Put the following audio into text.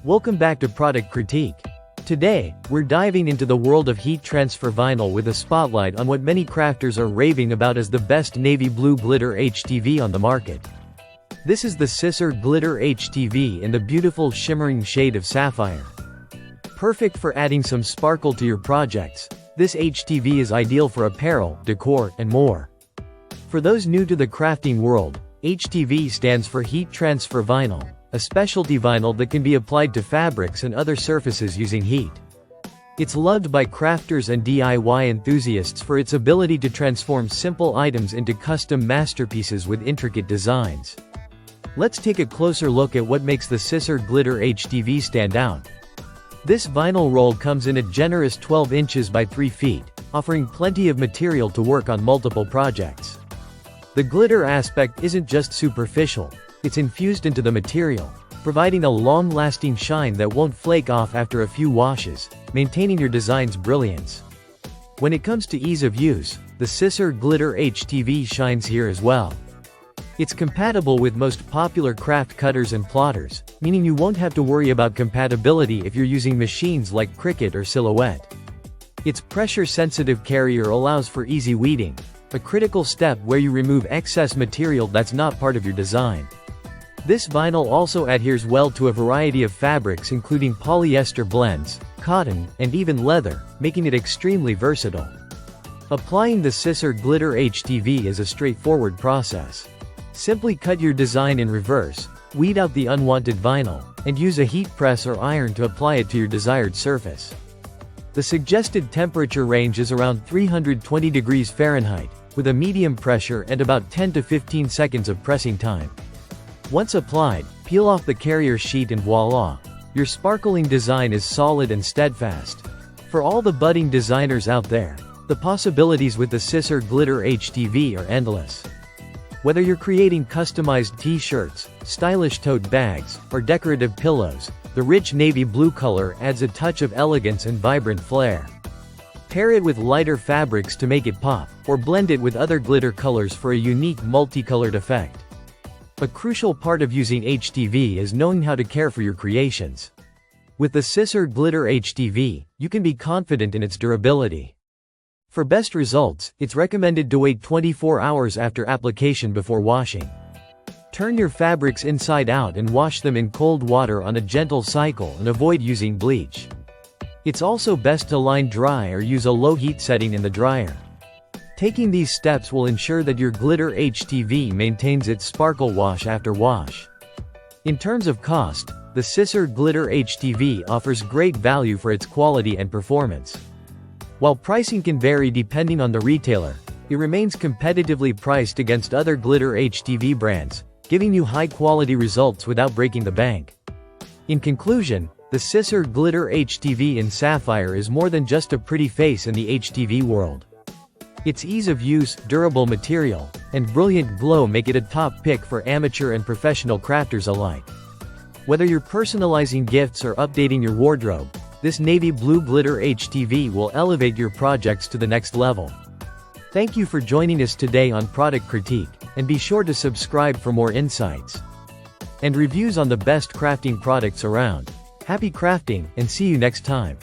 Welcome back to Product Critique. Today, we're diving into the world of heat transfer vinyl with a spotlight on what many crafters are raving about as the best navy blue glitter HTV on the market. This is the Siser Glitter HTV in the beautiful shimmering shade of Sapphire. Perfect for adding some sparkle to your projects, this HTV is ideal for apparel, decor, and more. For those new to the crafting world, HTV stands for Heat Transfer Vinyl, a specialty vinyl that can be applied to fabrics and other surfaces using heat. It's loved by crafters and DIY enthusiasts for its ability to transform simple items into custom masterpieces with intricate designs. Let's take a closer look at what makes the Siser Glitter HTV stand out. This vinyl roll comes in a generous 12 inches by 3 feet, offering plenty of material to work on multiple projects. The glitter aspect isn't just superficial, it's infused into the material, providing a long-lasting shine that won't flake off after a few washes, maintaining your design's brilliance. When it comes to ease of use, the Siser Glitter HTV shines here as well. It's compatible with most popular craft cutters and plotters, meaning you won't have to worry about compatibility if you're using machines like Cricut or Silhouette. Its pressure-sensitive carrier allows for easy weeding, a critical step where you remove excess material that's not part of your design. This vinyl also adheres well to a variety of fabrics including polyester blends, cotton, and even leather, making it extremely versatile. Applying the Siser Glitter HTV is a straightforward process. Simply cut your design in reverse, weed out the unwanted vinyl, and use a heat press or iron to apply it to your desired surface. The suggested temperature range is around 320 degrees Fahrenheit, with a medium pressure and about 10 to 15 seconds of pressing time. Once applied, peel off the carrier sheet and voila! Your sparkling design is solid and steadfast. For all the budding designers out there, the possibilities with the Siser Glitter HTV are endless. Whether you're creating customized t-shirts, stylish tote bags, or decorative pillows, the rich navy blue color adds a touch of elegance and vibrant flair. Pair it with lighter fabrics to make it pop, or blend it with other glitter colors for a unique multicolored effect. A crucial part of using HTV is knowing how to care for your creations. With the Siser Glitter HTV, you can be confident in its durability. For best results, it's recommended to wait 24 hours after application before washing. Turn your fabrics inside out and wash them in cold water on a gentle cycle and avoid using bleach. It's also best to line dry or use a low heat setting in the dryer. Taking these steps will ensure that your Glitter HTV maintains its sparkle wash after wash. In terms of cost, the Siser Glitter HTV offers great value for its quality and performance. While pricing can vary depending on the retailer, it remains competitively priced against other glitter HTV brands, giving you high-quality results without breaking the bank. In conclusion, the Siser Glitter HTV in Sapphire is more than just a pretty face in the HTV world. Its ease of use, durable material, and brilliant glow make it a top pick for amateur and professional crafters alike. Whether you're personalizing gifts or updating your wardrobe, this navy blue glitter HTV will elevate your projects to the next level. Thank you for joining us today on Product Critique, and be sure to subscribe for more insights and reviews on the best crafting products around. Happy crafting, and see you next time.